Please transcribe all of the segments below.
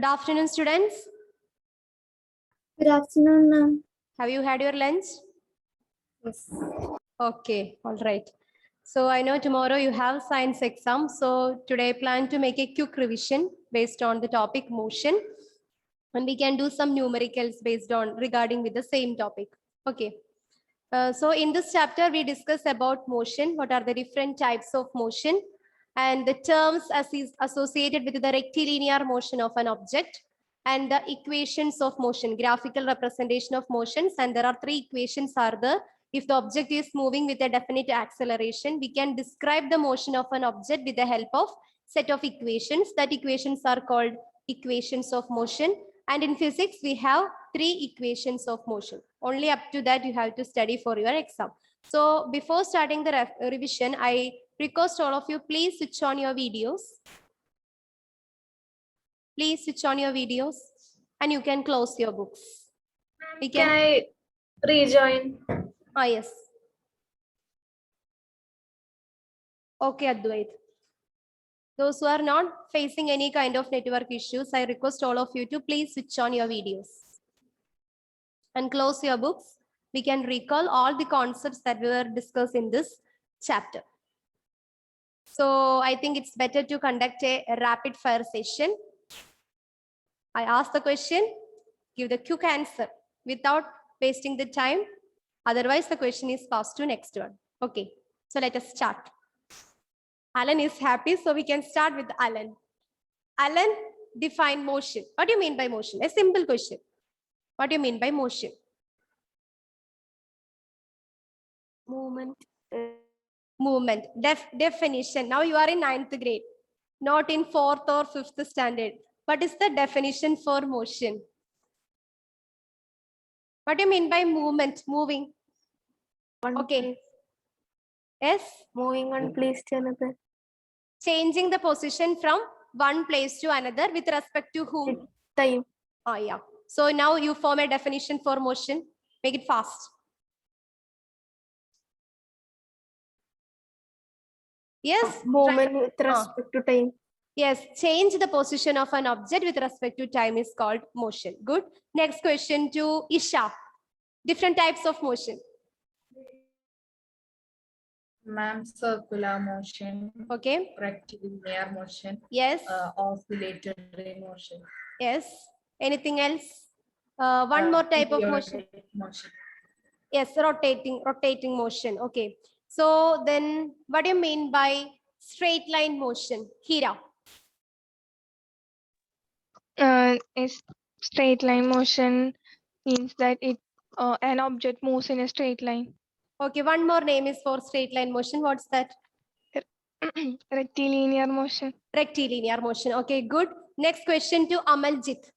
Good afternoon, students. Good afternoon, ma'am. Have you had your lunch? Yes. Okay, all right. So I know tomorrow you have science exam. So today I plan to make a quick revision based on the topic motion. And we can do some numericals based on regarding with the same topic. Okay. So in this chapter, we discuss about motion. What are the different types of motion? And the terms as is associated with the rectilinear motion of an object and the equations of motion, graphical representation of motions. And there are three equations are there. If the object is moving with a definite acceleration, we can describe the motion of an object with the help of set of equations. That equations are called equations of motion. And in physics, we have three equations of motion. Only up to that you have to study for your exam. So before starting the revision, I request all of you, please switch on your videos. Please switch on your videos and you can close your books. Can I rejoin? Ah, yes. Okay, Advait. Those who are not facing any kind of network issues, I request all of you to please switch on your videos and close your books. We can recall all the concepts that we were discussed in this chapter. So I think it's better to conduct a rapid fire session. I ask the question, give the quick answer without wasting the time. Otherwise, the question is passed to next one. Okay, so let us start. Alan is happy, so we can start with Alan. Alan, define motion. What do you mean by motion? A simple question. What do you mean by motion? Movement. Movement. Definition. Now you are in 9th grade, not in 4th or 5th standard. What is the definition for motion? What do you mean by movement? Moving. Okay. Yes. Moving one place to another. Changing the position from one place to another with respect to whom? Time. Oh, yeah. So now you form a definition for motion. Make it fast. Yes. Movement with respect to time. Yes. Change the position of an object with respect to time is called motion. Good. Next question to Isha. Different types of motion. Ma'am, circular motion. Okay. Rectilinear motion. Yes. Oscillatory motion. Yes. Anything else? One more type of motion. Yes, rotating motion. Okay. So then what do you mean by straight line motion? Hira. Is straight line motion means that an object moves in a straight line. Okay, one more name is for straight line motion. What's that? Rectilinear motion. Rectilinear motion. Okay, good. Next question to Amaljit.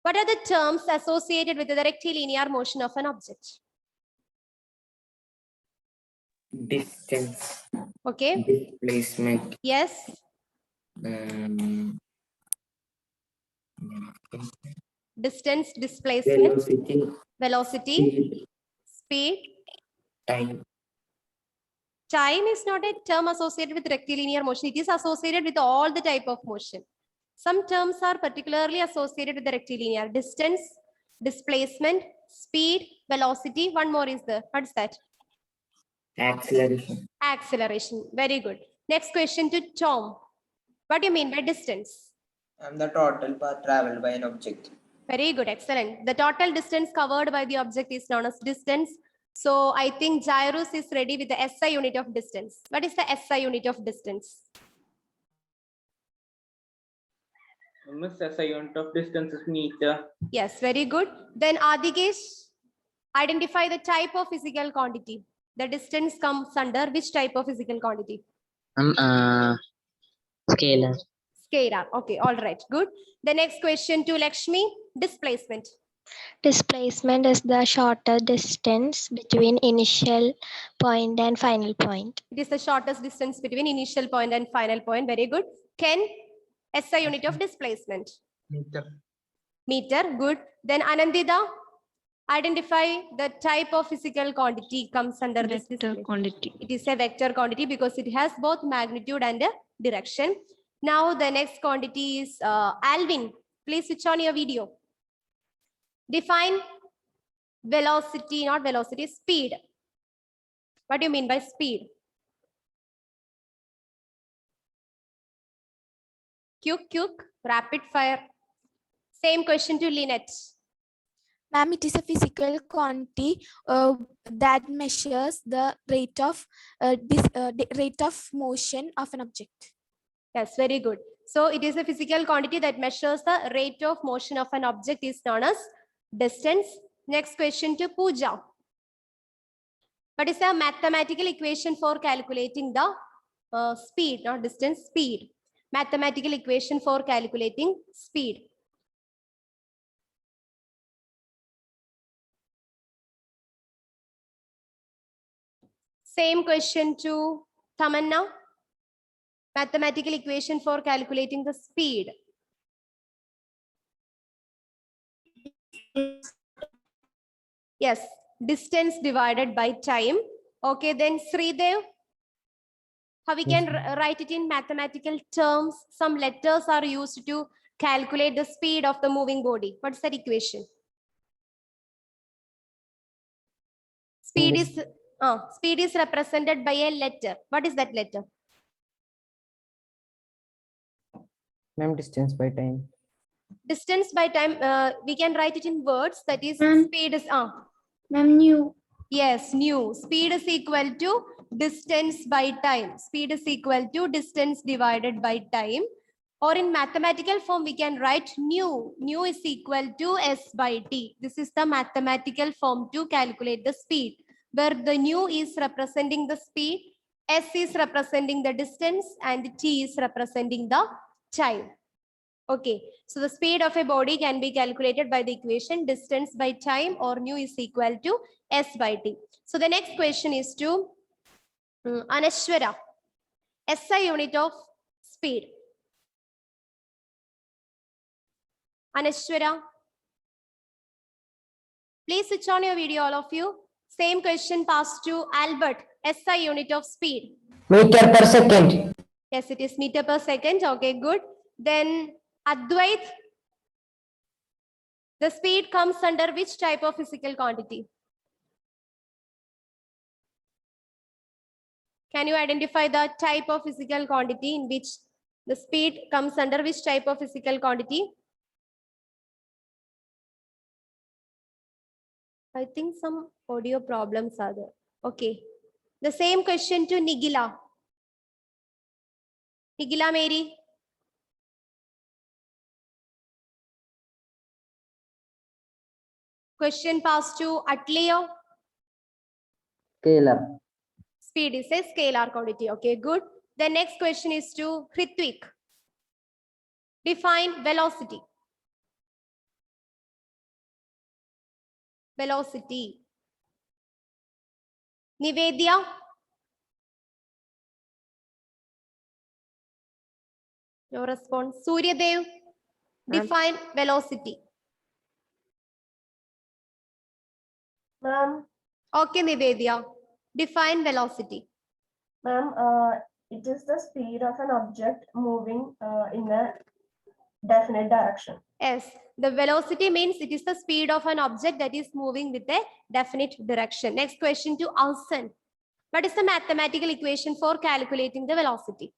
What are the terms associated with the rectilinear motion of an object? Distance. Okay. Displacement. Yes. Distance, displacement. Velocity. Speed. Time. Time is not a term associated with rectilinear motion. It is associated with all the type of motion. Some terms are particularly associated with the rectilinear. Distance, displacement, speed, velocity. One more is there. What's that? Acceleration. Acceleration. Very good. Next question to Tom. What do you mean by distance? The total path traveled by an object. Very good. Excellent. The total distance covered by the object is known as distance. So I think Jairus is ready with the SI unit of distance. What is the SI unit of distance? Miss, SI unit of distance is meter. Yes, very good. Then Adikesh, identify the type of physical quantity. The distance comes under which type of physical quantity? Scalar. Scalar. Okay, all right, good. The next question to Lakshmi, displacement. Displacement is the shorter distance between initial point and final point. It is the shortest distance between initial point and final point. Very good. Ken, SI unit of displacement. Meter. Meter, good. Then Anandita, identify the type of physical quantity comes under this displacement. Quantity. It is a vector quantity because it has both magnitude and direction. Now the next quantity is Alvin. Please switch on your video. Define velocity, not velocity, speed. What do you mean by speed? Quick, rapid fire. Same question to Lynette. Ma'am, it is a physical quantity that measures the rate of motion of an object. Yes, very good. So it is a physical quantity that measures the rate of motion of an object is known as distance. Next question to Pooja. What is a mathematical equation for calculating the speed, not distance, speed? Mathematical equation for calculating speed. Same question to Tamanna. Mathematical equation for calculating the speed. Yes, distance divided by time. Okay, then Sridev. How we can write it in mathematical terms? Some letters are used to calculate the speed of the moving body. What's that equation? Speed is represented by a letter. What is that letter? Ma'am, distance by time. Distance by time, we can write it in words. That is, speed is Ma'am, nu. yes, nu. Speed is equal to distance by time. Speed is equal to distance divided by time. Or in mathematical form, we can write nu. Nu is equal to s by t. This is the mathematical form to calculate the speed, where the nu is representing the speed, s is representing the distance, and t is representing the time. Okay, so the speed of a body can be calculated by the equation distance by time, or nu is equal to s by t. So the next question is to Anashwara. SI unit of speed. Anashwara. Please switch on your video, all of you. Same question passed to Albert. SI unit of speed. Meter per second. Yes, it is meter per second. Okay, good. Then Advait. The speed comes under which type of physical quantity? Can you identify the type of physical quantity in which the speed comes under which type of physical quantity? I think some audio problems are there. Okay. The same question to Nigila. Nigila Mary. Question passed to Atleo. Scalar. Speed is a scalar quantity. Okay, good. The next question is to Hrithwik. Define velocity. Velocity. Nivedya. No response. Suryadev. Define velocity. Ma'am, Okay, Nivedya. Define velocity. ma'am, it is the speed of an object moving in a definite direction. Yes, the velocity means it is the speed of an object that is moving with a definite direction. Next question to Alsan. What is the mathematical equation for calculating the velocity?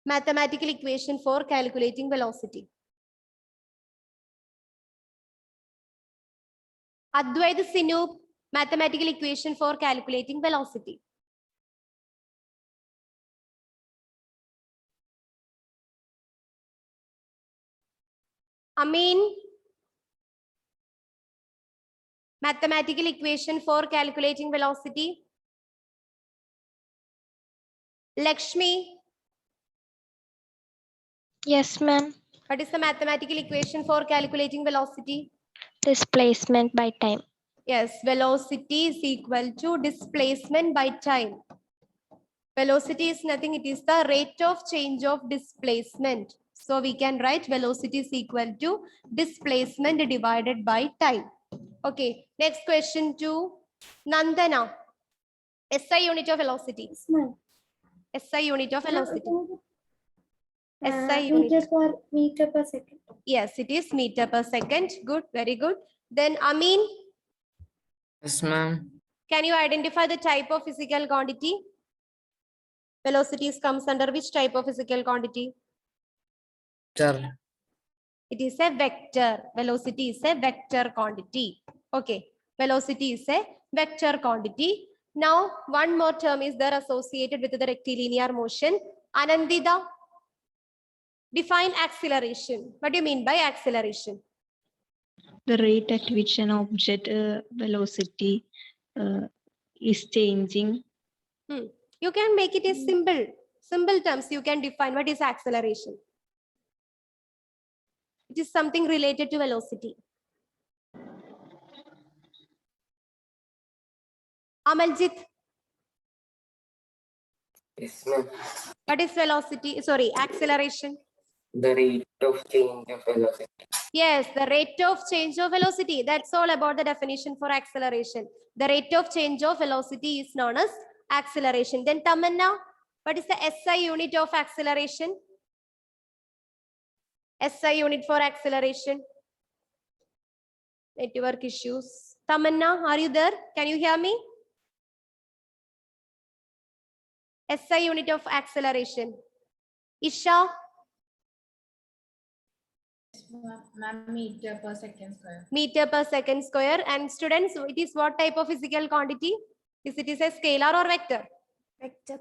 Mathematical equation for calculating velocity. Advaita Sinu, mathematical equation for calculating velocity. Amin, mathematical equation for calculating velocity. Lakshmi, Yes, ma'am. what is the mathematical equation for calculating velocity? Displacement by time. Yes, velocity is equal to displacement by time. Velocity is nothing, it is the rate of change of displacement. So we can write velocity is equal to displacement divided by time. Okay, next question to Nandana. SI unit of velocity. SI unit of velocity. SI unit. Meter per second. Yes, it is meter per second. Good, very good. Then Amin, Yes, ma'am. can you identify the type of physical quantity? Velocities comes under which type of physical quantity? Vector. It is a vector. Velocity is a vector quantity. Okay. Velocity is a vector quantity. Now, one more term is there associated with the rectilinear motion. Anandita, define acceleration. What do you mean by acceleration? The rate at which an object velocity is changing. You can make it a simple terms. You can define what is acceleration. It is something related to velocity. Amaljit, Yes, ma'am. what is velocity? Sorry, acceleration. The rate of change of velocity. Yes, the rate of change of velocity. That's all about the definition for acceleration. The rate of change of velocity is known as acceleration. Then Tamanna, what is the SI unit of acceleration? SI unit for acceleration. Network issues. Tamanna, are you there? Can you hear me? SI unit of acceleration. Isha, Ma'am, meter per second square. meter per second square. And students, it is what type of physical quantity? Is it a scalar or vector? Vector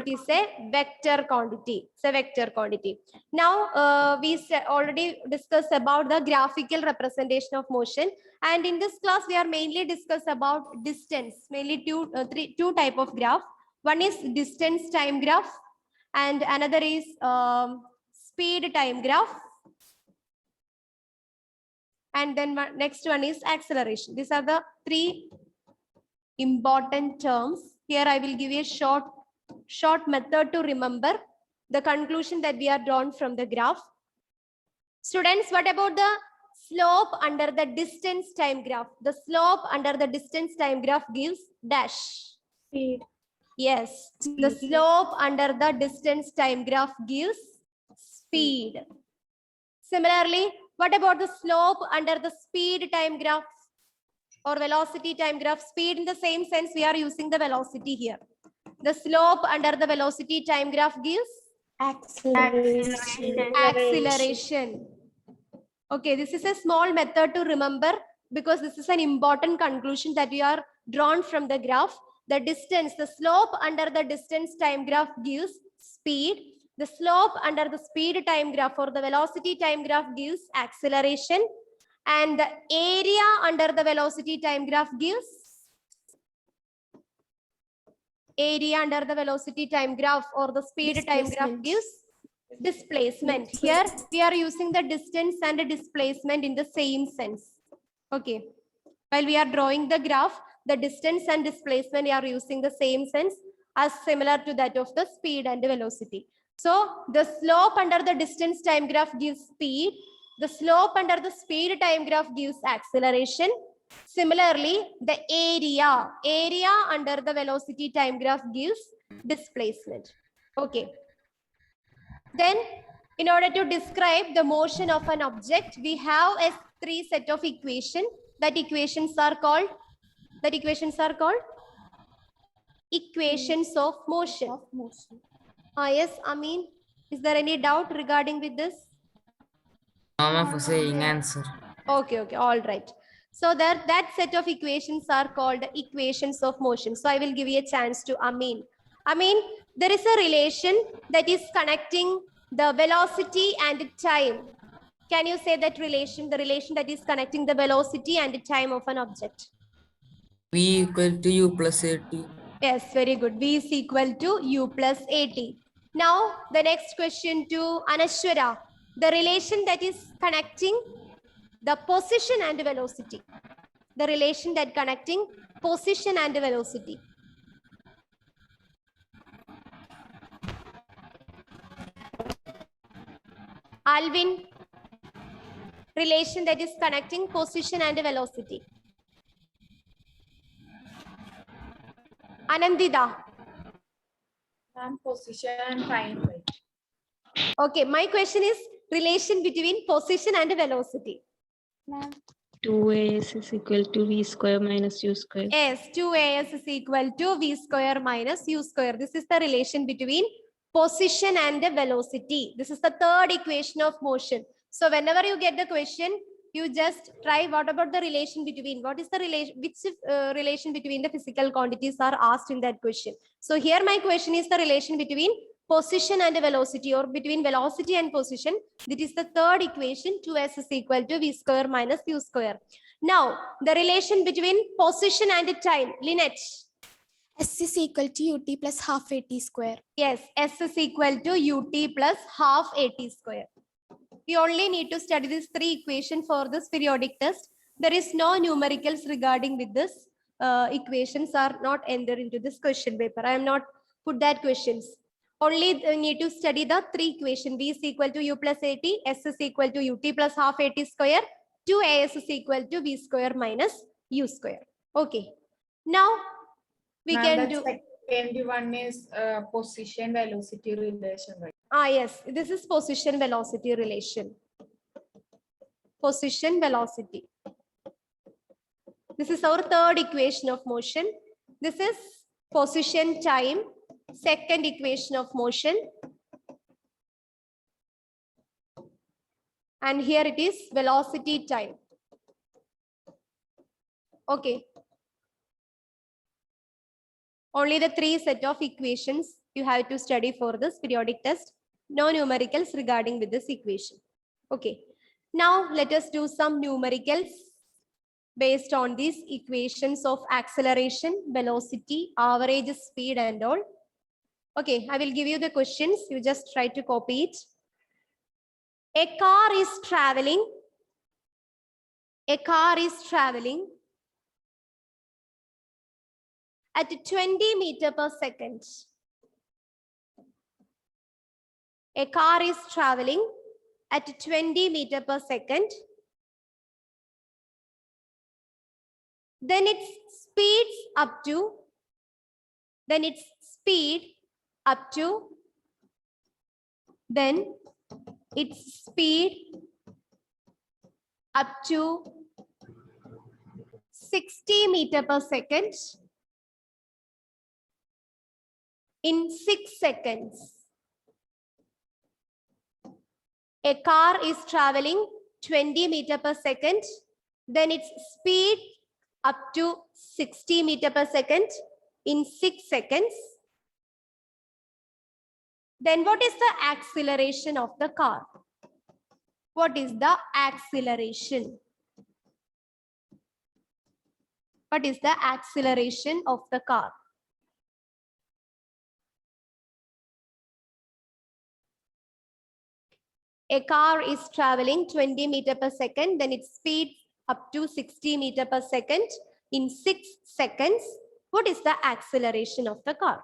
It is a vector quantity. It's a vector quantity. Now, we already discussed about the graphical representation of motion. And in this class, we are mainly discuss about distance. Mainly two type of graph. One is distance time graph, and another is speed time graph. And then next one is acceleration. These are the three important terms. Here I will give you a short method to remember the conclusion that we are drawn from the graph. Students, what about the slope under the distance time graph? The slope under the distance time graph gives dash. Speed. Yes, the slope under the distance time graph gives speed. Similarly, what about the slope under the speed time graph or velocity time graph? Speed in the same sense, we are using the velocity here. The slope under the velocity time graph gives acceleration. Okay, this is a small method to remember because this is an important conclusion that we are drawn from the graph. The distance, the slope under the distance time graph gives speed. The slope under the speed time graph or the velocity time graph gives acceleration. And the area under the velocity time graph gives area under the velocity time graph or the speed time graph gives displacement. Here we are using the distance and the displacement in the same sense. Okay. While we are drawing the graph, the distance and displacement we are using the same sense as similar to that of the speed and the velocity. So the slope under the distance time graph gives speed. The slope under the speed time graph gives acceleration. Similarly, the area under the velocity time graph gives displacement. Okay. Then, in order to describe the motion of an object, we have a three set of equations. That equations are called equations of motion. Yes, Amin, is there any doubt regarding with this? Ma'am, for saying answer. Okay, all right. So that set of equations are called equations of motion. So I will give you a chance to Amin. Amin, there is a relation that is connecting the velocity and time. Can you say that relation, the relation that is connecting the velocity and the time of an object? V equal to U plus AT. Yes, very good. V is equal to U plus AT. Now, the next question to Anashwara. The relation that is connecting the position and velocity. The relation that connecting position and velocity. Alvin, relation that is connecting position and velocity. Anandita. Ma'am, position and time. Okay, my question is relation between position and velocity. 2as is equal to v square minus u square. Yes, 2as is equal to v square minus u square. This is the relation between position and the velocity. This is the third equation of motion. So whenever you get the question, you just try what about the relation between, what is the relation, which relation between the physical quantities are asked in that question. So here my question is the relation between position and velocity, or between velocity and position. That is the third equation, 2s is equal to v square minus u square. Now the relation between position and time, Lynette. S is equal to ut plus half at square. Yes, s is equal to ut plus half at square. We only need to study these three equations for this periodic test. There is no numericals regarding with this. Equations are not entered into this question paper. I am not put that questions. Only need to study the three equation. V is equal to u plus at, s is equal to ut plus half at square, 2as is equal to v square minus u square. Okay. Now we can do. Second one is position velocity relation, right? Yes, this is position velocity relation. Position velocity. This is our third equation of motion. This is position time, second equation of motion. And here it is velocity time. Okay. Only the three set of equations you have to study for this periodic test. No numericals regarding with this equation. Okay. Now let us do some numericals based on these equations of acceleration, velocity, average speed and all. Okay, I will give you the questions. You just try to copy it. A car is traveling at 20 meters per second. A car is traveling at 20 meters per second. Then its speed up to 60 meters per second in 6 seconds. A car is traveling 20 meters per second, then its speed up to 60 meters per second in 6 seconds. Then what is the acceleration of the car? What is the acceleration? What is the acceleration of the car? A car is traveling 20 meters per second, then its speed up to 60 meters per second in 6 seconds. What is the acceleration of the car?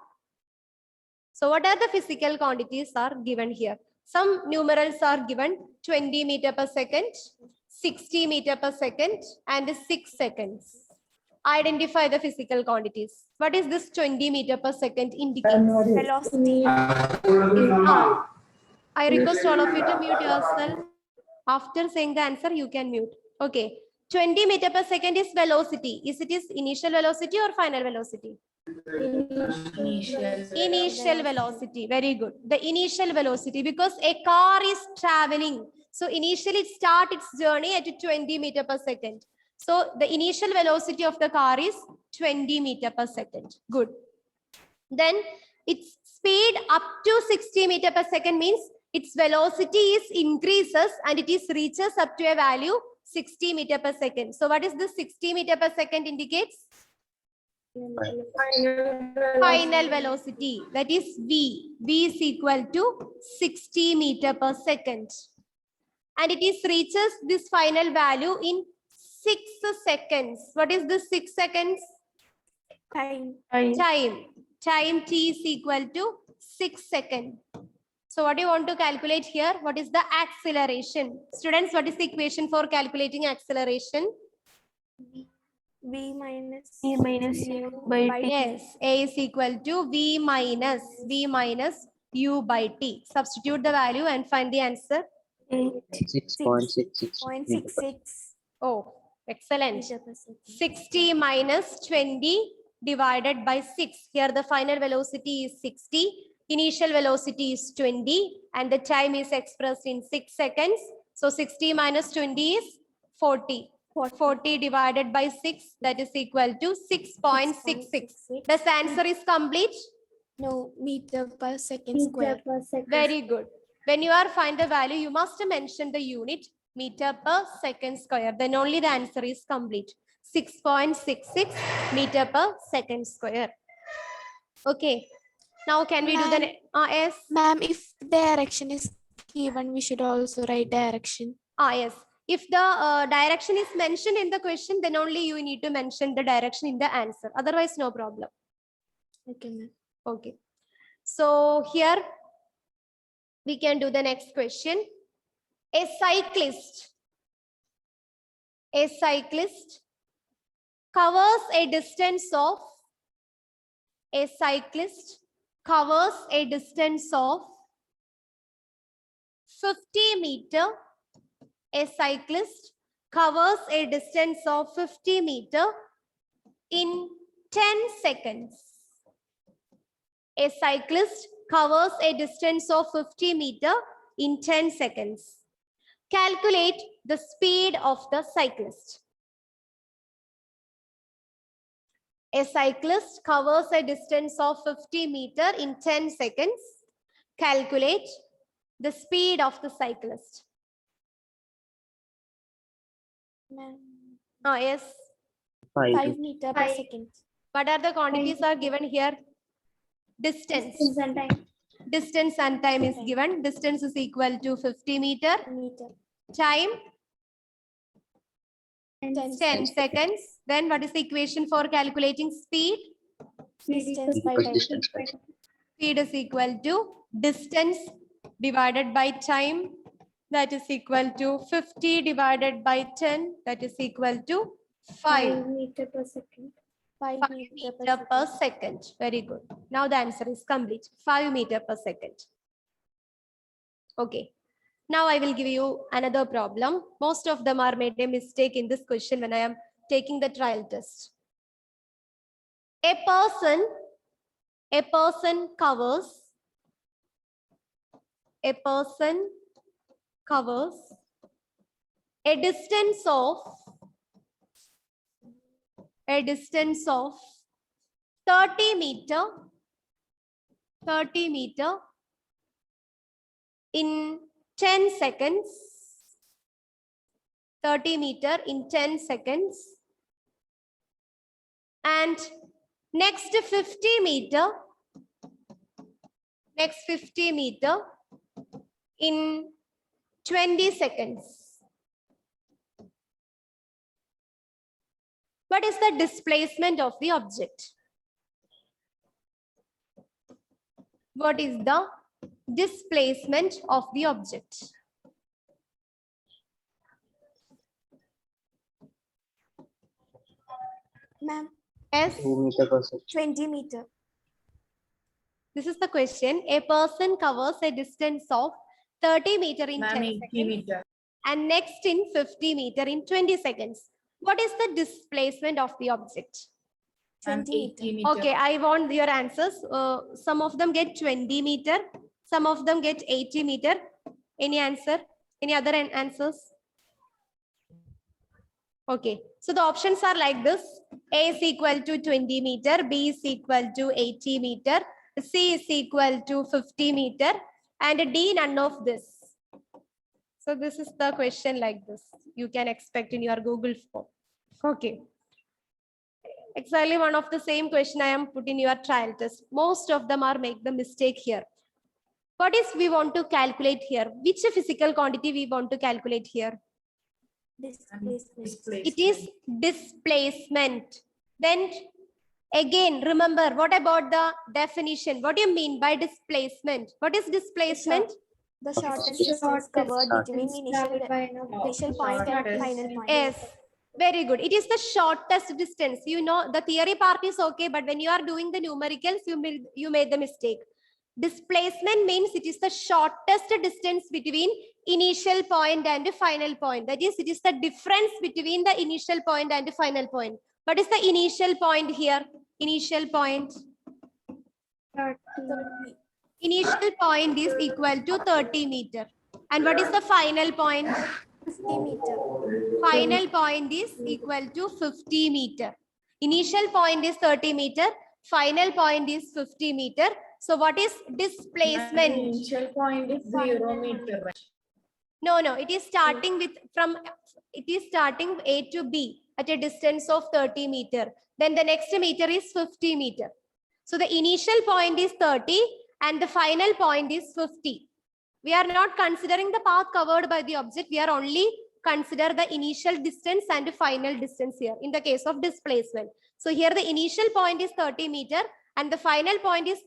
So what are the physical quantities are given here? Some numerals are given: 20 meters per second, 60 meters per second, and 6 seconds. Identify the physical quantities. What is this 20 meters per second indicate? Velocity. I request all of you to mute yourself. After saying the answer, you can mute. Okay. 20 meters per second is velocity. Is it is initial velocity or final velocity? Initial velocity. Very good. The initial velocity, because a car is traveling. So initially it starts its journey at 20 meters per second. So the initial velocity of the car is 20 meters per second. Good. Then its speed up to 60 meters per second means its velocity is increases and it is reaches up to a value 60 meters per second. So what is this 60 meters per second indicates? Final velocity. That is V. V is equal to 60 meters per second. And it is reaches this final value in 6 seconds. What is this 6 seconds? Time. Time t is equal to 6 seconds. So what do you want to calculate here? What is the acceleration? Students, what is the equation for calculating acceleration? V minus u by t. Yes, A is equal to V minus u by t. Substitute the value and find the answer. 6.66. 0.66 Oh, excellent. meter per second. 60 minus 20 divided by 6. Here the final velocity is 60. Initial velocity is 20 and the time is expressed in 6 seconds. So 60 minus 20 is 40. 40 divided by 6, that is equal to 6.66. Does the answer is complete? No, meter per second Meter square. per second. Very good. When you are find the value, you must mention the unit meter per second square. Then only the answer is complete. 6.66 meter per second square. Okay. Now can we do the yes? Ma'am, if direction is given, we should also write direction. Yes. If the direction is mentioned in the question, then only you need to mention the direction in the answer. Otherwise, no problem. Okay, ma'am. Okay. So here we can do the next question. A cyclist covers a distance of 50 meter. A cyclist covers a distance of 50 meter in 10 seconds. A cyclist covers a distance of 50 meter in 10 seconds. Calculate the speed of the cyclist. A cyclist covers a distance of 50 meter in 10 seconds. Calculate the speed of the cyclist. Ma'am, Yes. 5 meter per second. What are the quantities are given here? Distance. Distance and time. Distance and time is Okay. given. Distance is equal to 50 meter. Meter. Time And 10 seconds. Then what is the equation for calculating speed? Distance by time. Speed is equal to distance divided by time. That is equal to 50 divided by 10. That is equal to 5. 5 meter per second. 5 5 meter meter per second. Very good. Now the answer is complete. 5 meter per second. Okay. Now I will give you another problem. Most of them are made a mistake in this question when I am taking the trial test. A person covers a distance of 30 meter in 10 seconds. 30 meter in 10 seconds. And next 50 meter in 20 seconds. What is the displacement of the object? What is the displacement of the object? Ma'am, Yes, 2 meter per second. 20 meter. this is the question. A person covers a distance of 30 meter in 10 Ma'am, 80 seconds meter. and next in 50 meter in 20 seconds. What is the displacement of the object? Ma'am, 20 80 meter. Okay, I want your answers. Some of them get 20 meter, some of them get 80 meter. Any answer? Any other answers? Okay, so the options are like this. A is equal to 20 meter, B is equal to 80 meter, C is equal to 50 meter, and D none of this. So this is the question like this. You can expect in your Google form. Okay. Exactly one of the same question I am put in your trial test. Most of them are make the mistake here. What is we want to calculate here? Which physical quantity we want to calculate here? Displacement. It is displacement. Then again, remember, what about the definition? What do you mean by displacement? What is displacement? The shortest Shortest distance covered Short. between Traveled by an initial point and Shortest. final point. Yes, very good. It is the shortest distance. You know, the theory part is okay, but when you are doing the numericals, you made the mistake. Displacement means it is the shortest distance between initial point and final point. That is, it is the difference between the initial point and the final point. What is the initial point here? Initial point. 30. Initial point is equal to 30 meter. And what is the final point? 50 meter. Final point is equal to 50 meter. Initial point is 30 meter. Final point is 50 meter. So what is displacement? Initial point is 0 meter. Right? No, it is starting A to B at a distance of 30 meter. Then the next meter is 50 meter. So the initial point is 30 and the final point is 50. We are not considering the path covered by the object. We are only consider the initial distance and the final distance here in the case of displacement. So here the initial point is 30 meter and the final point is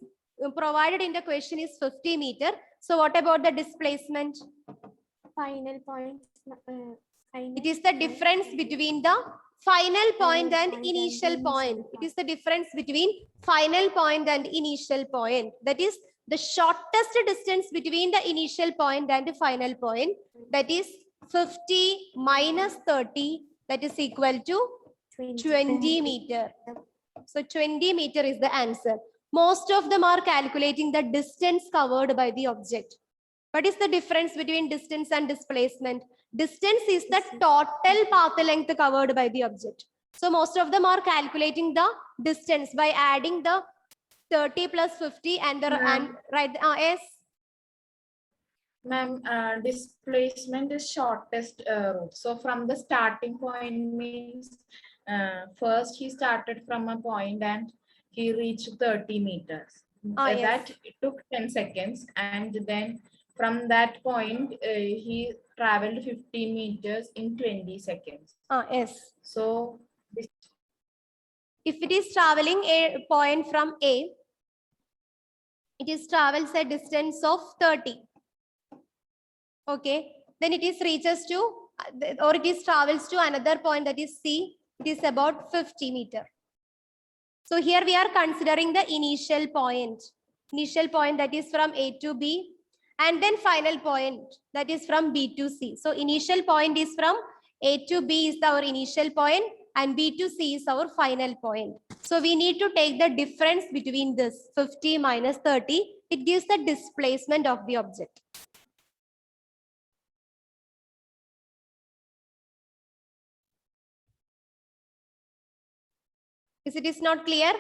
provided in the question is 50 meter. So what about the displacement? Final point. It is the difference between the final point and initial point. It is the difference between final point and initial point. That is the shortest distance between the initial point and the final point. That is 50 minus 30. That is equal to 20 meter. So 20 meter is the answer. Most of them are calculating the distance covered by the object. What is the difference between distance and displacement? Distance is the total path length covered by the object. So most of them are calculating the distance by adding the 30 plus 50 and the yes. Ma'am, displacement is shortest route. So from the starting point means first he started from a point and he reached 30 meters. Yes. That it took 10 seconds and then from that point he traveled 50 meters in 20 seconds. Yes. So if it is traveling a point from A, it is travels a distance of 30. Okay, then it is reaches to or it is travels to another point that is C. It is about 50 meter. So here we are considering the initial point that is from A to B, and then final point that is from B to C. So initial point is from A to B is our initial point and B to C is our final point. So we need to take the difference between this 50 minus 30. It gives the displacement of the object. Is it not clear?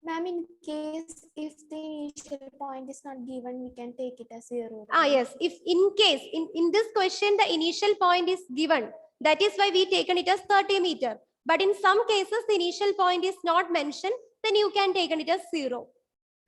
Ma'am, in case if the initial point is not given, we can take it as 0. Yes. If in case in this question the initial point is given, that is why we taken it as 30 meter. But in some cases the initial point is not mentioned, then you can take it as 0.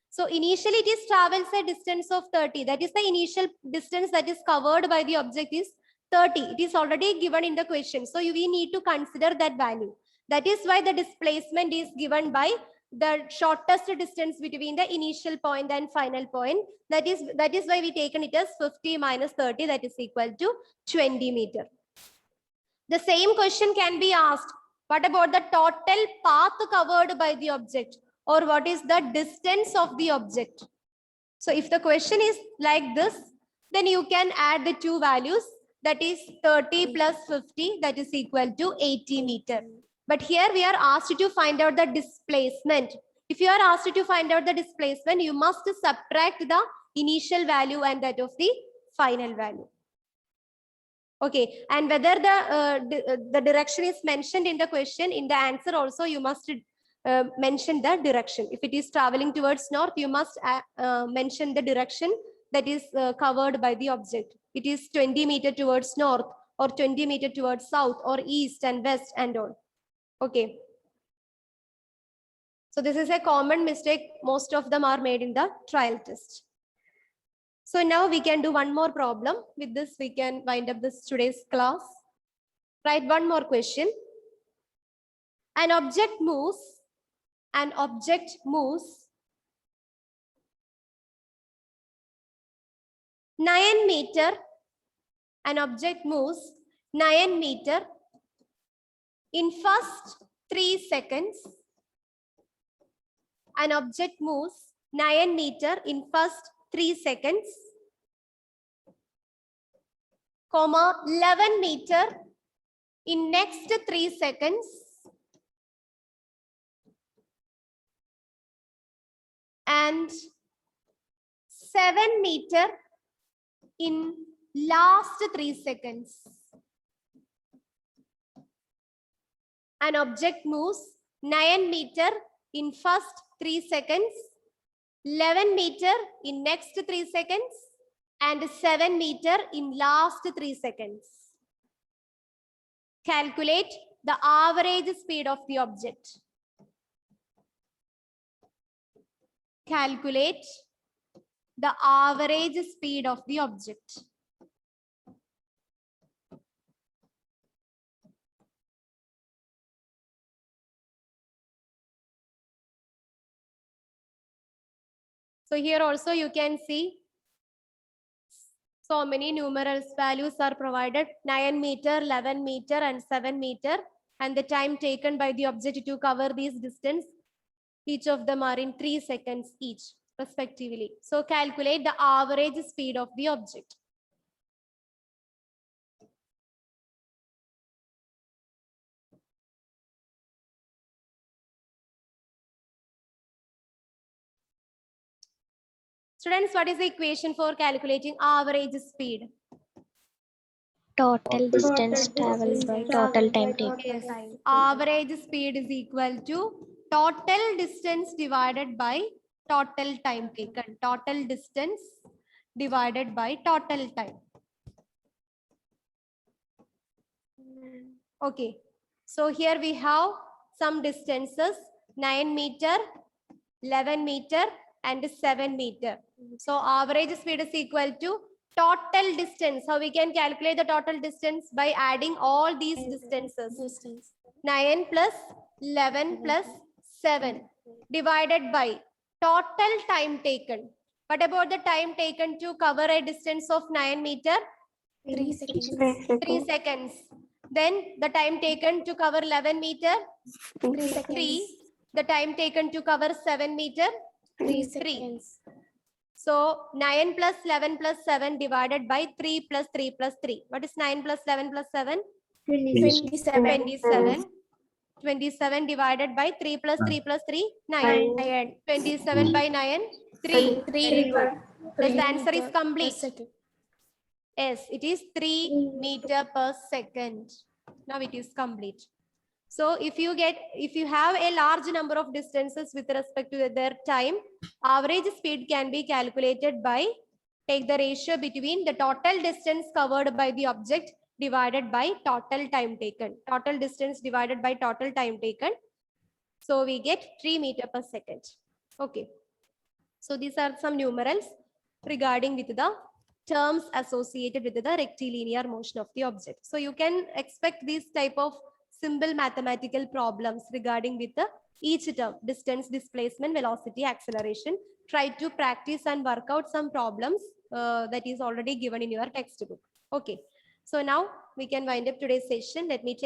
So initially it is travels a distance of 30. That is the initial distance that is covered by the object is 30. It is already given in the question. So we need to consider that value. That is why the displacement is given by the shortest distance between the initial point and final point. That is why we taken it as 50 minus 30, that is equal to 20 meter. The same question can be asked. What about the total path covered by the object, or what is the distance of the object? So if the question is like this, then you can add the two values, that is 30 plus 50, that is equal to 80 meter. But here we are asked to find out the displacement. If you are asked to find out the displacement, you must subtract the initial value and that of the final value. Okay, and whether the direction is mentioned in the question, in the answer also you must mention the direction. If it is traveling towards north, you must mention the direction that is covered by the object. It is 20 meter towards north or 20 meter towards south or east and west and all. Okay. So this is a common mistake. Most of them are made in the trial test. So now we can do one more problem. With this, we can wind up this today's class. Write one more question. An object moves 9 meter. An object moves 9 meter in first 3 seconds an object moves 9 meter in first 3 seconds, comma 11 meter in next 3 seconds, and 7 meter in last 3 seconds. An object moves 9 meter in first 3 seconds, 11 meter in next 3 seconds, and 7 meter in last 3 seconds. Calculate the average speed of the object. Calculate the average speed of the object. So here also you can see so many numerals values are provided: 9 meter, 11 meter, and 7 meter, and the time taken by the object to cover these distance. Each of them are in 3 seconds each, respectively. So calculate the average speed of the object. Students, what is the equation for calculating average speed? Total distance traveled by total time taken. Yes. Average speed is equal to total distance divided by total time taken. Total distance divided by total time. Okay. So here we have some distances: 9 meter, 11 meter, and 7 meter. So average speed is equal to total distance. How we can calculate the total distance? By adding all these distances. 9 plus 11 plus 7 divided by total time taken. What about the time taken to cover a distance of 9 meter? 3 seconds. 3 seconds. Then the time taken to cover 11 meter? 3 seconds. 3. The time taken to cover 7 meter? 3 3. seconds. So 9 plus 11 plus 7 divided by 3 plus 3 plus 3. What is 9 plus 11 plus 7? 27. 27. 27 divided by 3 plus 3 plus 3? 9. 27 by 9? 3. Very good. The answer is complete. Yes, it is 3 meter per second. Now it is complete. So if you have a large number of distances with respect to their time, average speed can be calculated by take the ratio between the total distance covered by the object divided by total time taken. Total distance divided by total time taken. So we get 3 meter per second. Okay. So these are some numerals regarding with the terms associated with the rectilinear motion of the object. So you can expect these type of simple mathematical problems regarding with the each term: distance, displacement, velocity, acceleration. Try to practice and work out some problems that is already given in your textbook. Okay. So now we can wind up today's session. Let me take